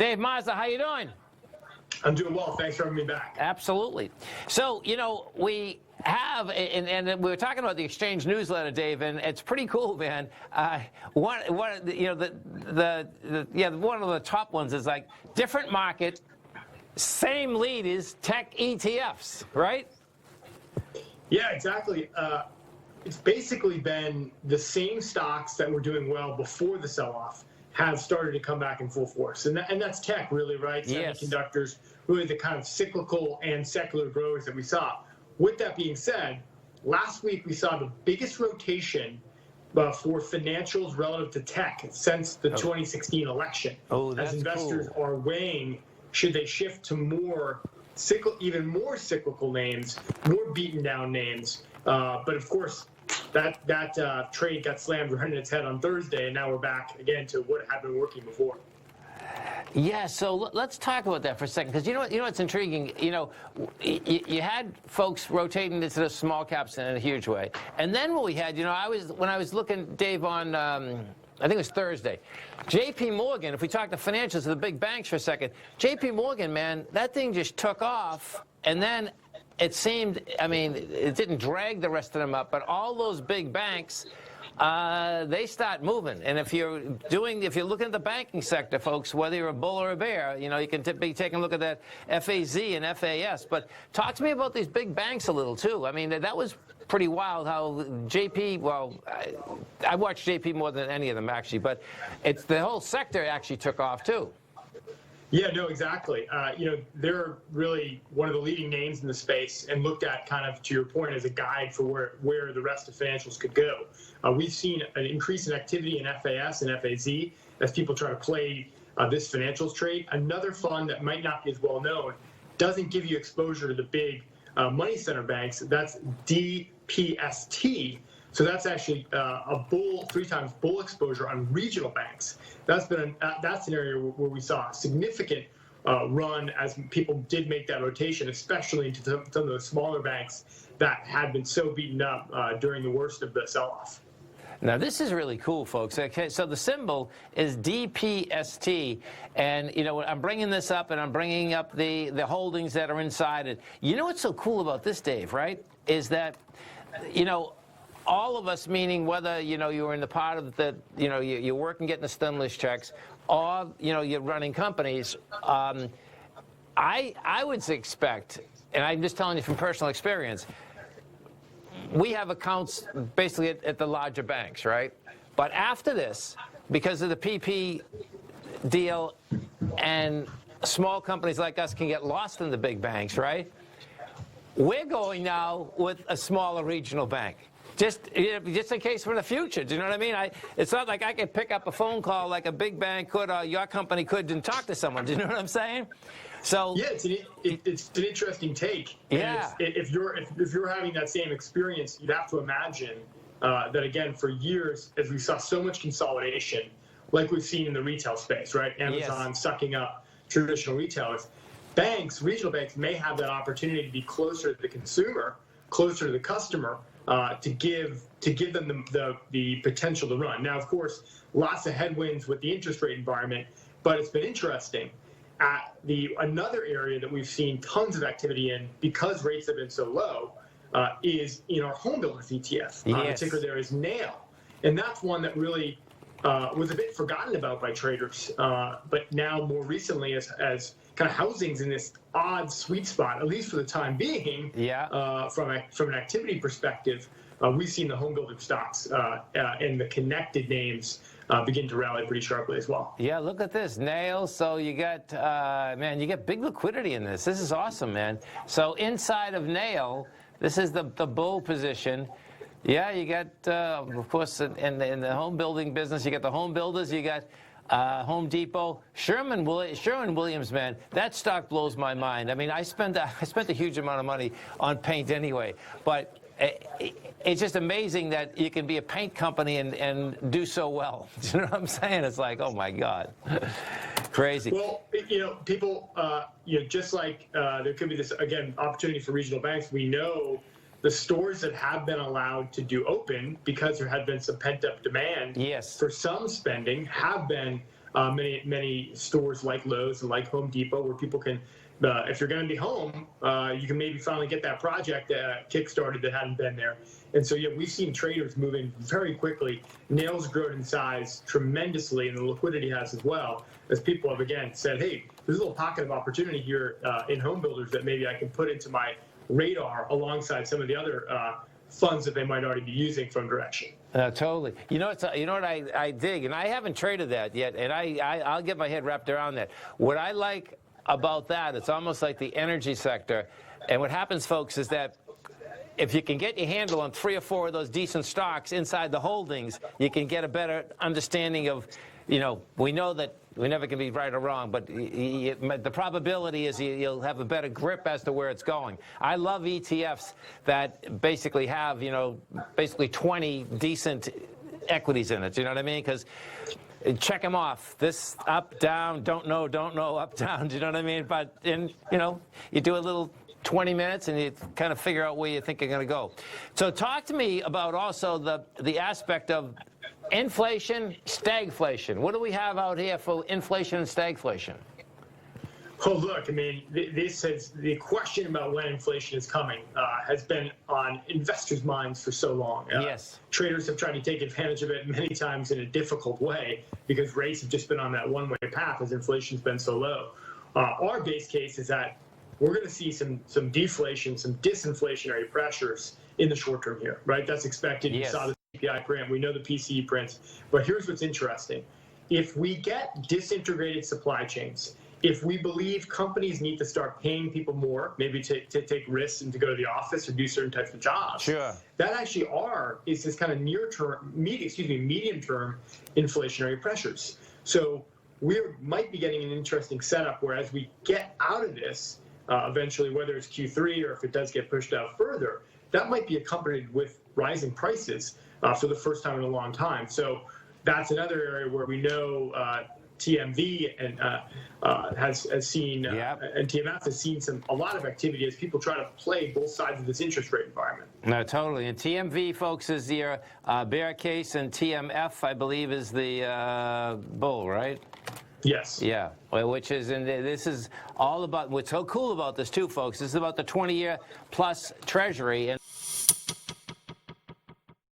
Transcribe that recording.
Dave Mazza, how you doing? I'm doing well. Thanks for having me back. Absolutely. So, we have, and we were talking about the Exchange newsletter, Dave, and it's pretty cool, man. One of the top ones is like different market, same lead is tech ETFs, right? Yeah, exactly. It's basically been the same stocks that were doing well before the sell-off have started to come back in full force. And that's tech, really, right? Yes. Semiconductors, really the kind of cyclical and secular growers that we saw. With that being said, last week we saw the biggest rotation for financials relative to tech since the 2016 election. Oh, that's as investors cool. are weighing, should they shift to even more cyclical names, more beaten down names. But of course, that trade got slammed right in its head on Thursday, and now we're back again to what had been working before. Yeah, so let's talk about that for a second, because you know what's intriguing. You had folks rotating into the small caps in a huge way, and then what we had, when I was looking, Dave, on I think it was Thursday, J.P. Morgan. If we talk the financials of the big banks for a second, J.P. Morgan, man, that thing just took off, and then it seemed, it didn't drag the rest of them up, but all those big banks, they start moving. And if you're looking at the banking sector, folks, whether you're a bull or a bear, you can be taking a look at that FAZ and FAS. But talk to me about these big banks a little too. That was pretty wild how JP. Well, I watched JP more than any of them actually, but it's the whole sector actually took off too. Yeah, no, exactly. They're really one of the leading names in the space and looked at, kind of to your point, as a guide for where the rest of financials could go. We've seen an increase in activity in FAS and FAZ as people try to play this financials trade. Another fund that might not be as well known, doesn't give you exposure to the big money center banks. That's DPST. So that's actually a 3x bull exposure on regional banks. That's an area where we saw a significant run as people did make that rotation, especially into some of the smaller banks that had been so beaten up during the worst of the sell-off. Now, this is really cool, folks. Okay, so the symbol is DPST, and I'm bringing this up, and I'm bringing up the holdings that are inside it. You know what's so cool about this, Dave? Right? Is that all of us, meaning whether you were in the part of the you're working getting the stimulus checks, or you're running companies. I would expect, and I'm just telling you from personal experience, we have accounts basically at the larger banks, right? But after this, because of the PP deal, and small companies like us can get lost in the big banks, right? We're going now with a smaller regional bank. Just in case for the future. Do you know what I mean? It's not like I can pick up a phone call like a big bank could or your company could and talk to someone. Do you know what I'm saying? So yeah, it's an interesting take. Yeah. And if you're having that same experience, you'd have to imagine that again for years, as we saw so much consolidation, like we've seen in the retail space, right? Amazon sucking up traditional retailers. Regional banks may have that opportunity to be closer to the consumer, closer to the customer. To give them the potential to run. Now, of course, lots of headwinds with the interest rate environment, but it's been interesting. Another area that we've seen tons of activity in because rates have been so low is in our home builders ETF. The ticker there is NAIL, and that's one that really was a bit forgotten about by traders, but now more recently as kind of housing's in this odd sweet spot, at least for the time being. From an activity perspective, we've seen the home builder stocks and the connected names begin to rally pretty sharply as well. Yeah, look at this, NAIL. So you got, you get big liquidity in this. This is awesome, man. So inside of NAIL, this is the bull position. Yeah, you got, of course, in the home building business, you got the home builders, you got Home Depot, Sherwin-Williams, man, that stock blows my mind. I spent a huge amount of money on paint anyway, but it's just amazing that you can be a paint company and do so well. You know what I'm saying? It's like, oh my God, crazy. Well, people, just like there could be this again opportunity for regional banks. We know the stores that have been allowed to do open because there had been some pent-up demand for some spending have been many stores like Lowe's and like Home Depot, where people can, if you're going to be home, you can maybe finally get that project kick-started that hadn't been there. And so, yeah, we've seen traders moving very quickly. Nails grown in size tremendously, and the liquidity has as well, as people have, again, said, hey, there's a little pocket of opportunity here in home builders that maybe I can put into my radar alongside some of the other funds that they might already be using from Direxion. Totally. You know what I dig, and I haven't traded that yet, and I'll get my head wrapped around that. What I like about that, it's almost like the energy sector. And what happens, folks, is that if you can get your handle on 3 or 4 of those decent stocks inside the holdings, you can get a better understanding of, we know that we never can be right or wrong, but the probability is you'll have a better grip as to where it's going. I love ETFs that basically have, basically 20 decent equities in it. You know what I mean? Because check them off. This up, down, don't know, up, down. Do you know what I mean? But you do a little 20 minutes and you kind of figure out where you think you're going to go. So talk to me about also the aspect of inflation, stagflation. What do we have out here for inflation and stagflation? Well, look, I mean, the question about when inflation is coming has been on investors' minds for so long. Yes. Traders have tried to take advantage of it many times in a difficult way because rates have just been on that one-way path as inflation's been so low. Our base case is that we're going to see some deflation, some disinflationary pressures in the short term here, right? That's expected. Yes. You saw the CPI print. We know the PCE prints. But here's what's interesting. If we get disintegrated supply chains, if we believe companies need to start paying people more, maybe to take risks and to go to the office or do certain types of jobs, sure, that actually is this kind of medium-term inflationary pressures. So we might be getting an interesting setup where as we get out of this, eventually, whether it's Q3 or if it does get pushed out further, that might be accompanied with rising prices for the first time in a long time. So that's another area where we know TMV and has seen and TMF has seen a lot of activity as people try to play both sides of this interest rate environment. No, totally. And TMV, folks, is your bear case, and TMF, I believe, is the bull, right? Yes. Yeah, which is, and this is all about, what's so cool about this too, folks, this is about the 20-year plus Treasury. And